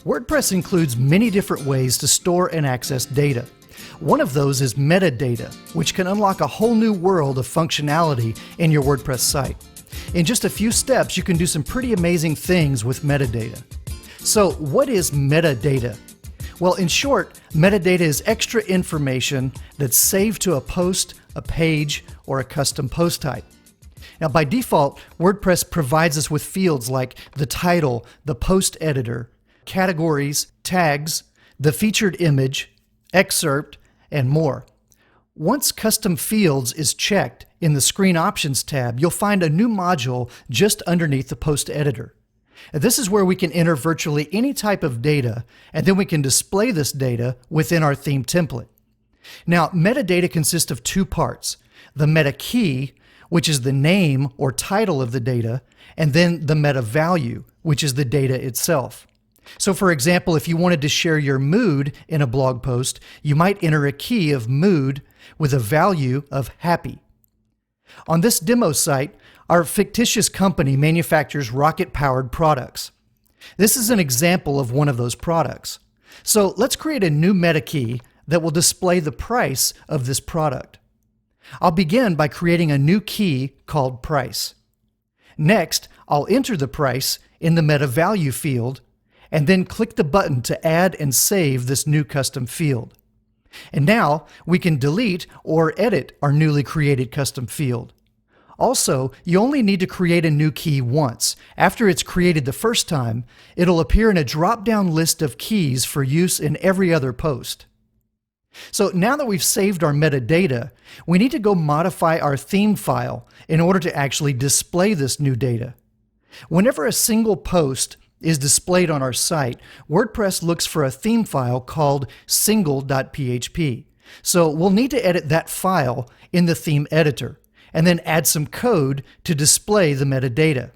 WordPress includes many different ways to store and access data. One of those is metadata, which can unlock a whole new world of functionality in your WordPress site. In just a few steps, you can do some pretty amazing things with metadata. So, what is metadata? Well, in short, metadata is extra information that's saved to a post, a page, or a custom post type. Now, by default, WordPress provides us with fields like the title, the post editor, categories, tags, the featured image, excerpt, and more. Once custom fields is checked in the Screen Options tab, you'll find a new module just underneath the post editor. This is where we can enter virtually any type of data, and then we can display this data within our theme template. Now, metadata consists of two parts: the meta key, which is the name or title of the data, and then the meta value, which is the data itself. So for example, if you wanted to share your mood in a blog post, you might enter a key of mood with a value of happy. On this demo site, our fictitious company manufactures rocket-powered products. This is an example of one of those products. So let's create a new meta key that will display the price of this product. I'll begin by creating a new key called price. Next, I'll enter the price in the meta value field and then click the button to add and save this new custom field. And now we can delete or edit our newly created custom field. Also, you only need to create a new key once. After it's created the first time, it'll appear in a drop-down list of keys for use in every other post. So now that we've saved our metadata, we need to go modify our theme file in order to actually display this new data. Whenever a single post is displayed on our site, WordPress looks for a theme file called single.php. So we'll need to edit that file in the theme editor and then add some code to display the metadata.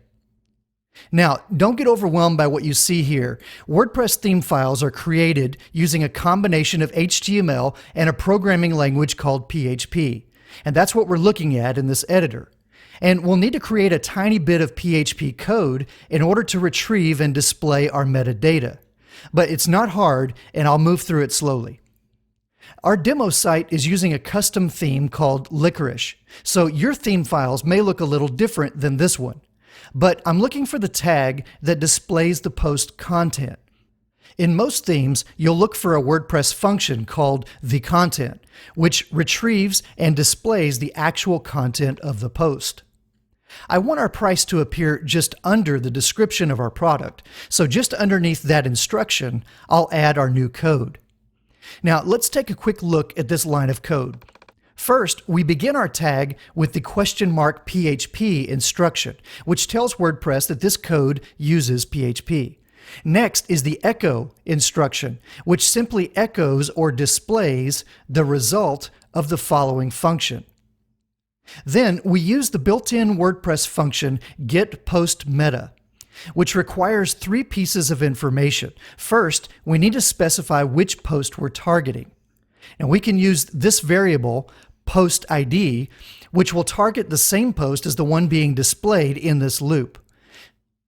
Now, don't get overwhelmed by what you see here. WordPress theme files are created using a combination of HTML and a programming language called PHP. And that's what we're looking at in this editor. And we'll need to create a tiny bit of PHP code in order to retrieve and display our metadata. But it's not hard, and I'll move through it slowly. Our demo site is using a custom theme called Licorice, so your theme files may look a little different than this one. But I'm looking for the tag that displays the post content. In most themes, you'll look for a WordPress function called the content, which retrieves and displays the actual content of the post. I want our price to appear just under the description of our product, so just underneath that instruction, I'll add our new code. Now, let's take a quick look at this line of code. First, we begin our tag with the $PHP instruction, which tells WordPress that this code uses PHP. Next is the echo instruction, which simply echoes or displays the result of the following function. Then we use the built-in WordPress function getPostMeta, which requires three pieces of information. First, we need to specify which post we're targeting. Now we can use this variable, post ID, which will target the same post as the one being displayed in this loop.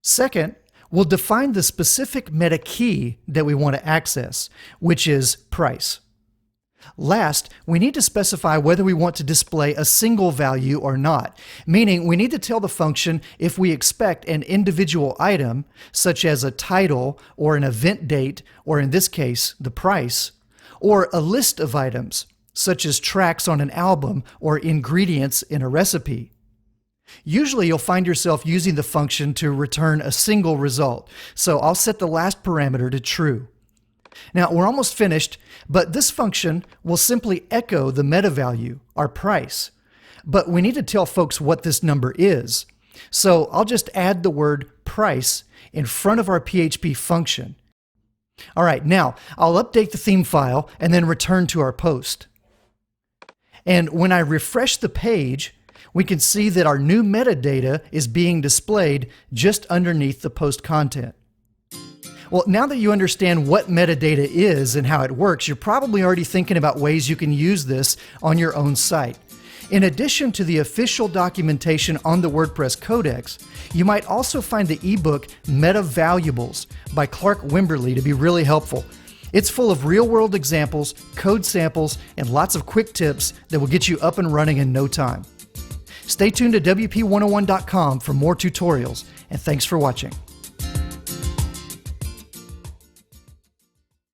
Second, we'll define the specific meta key that we want to access, which is price. Last, we need to specify whether we want to display a single value or not, meaning we need to tell the function if we expect an individual item, such as a title or an event date, or in this case, the price, or a list of items, such as tracks on an album or ingredients in a recipe. Usually you'll find yourself using the function to return a single result, so I'll set the last parameter to true. Now we're almost finished, but this function will simply echo the meta value, our price. But we need to tell folks what this number is. So I'll just add the word price in front of our PHP function. All right, now I'll update the theme file and then return to our post. And when I refresh the page, we can see that our new metadata is being displayed just underneath the post content. Well, now that you understand what metadata is and how it works, you're probably already thinking about ways you can use this on your own site. In addition to the official documentation on the WordPress Codex, you might also find the ebook Meta Valuables by Clark Wimberly to be really helpful. It's full of real-world examples, code samples, and lots of quick tips that will get you up and running in no time. Stay tuned to WP101.com for more tutorials, and thanks for watching.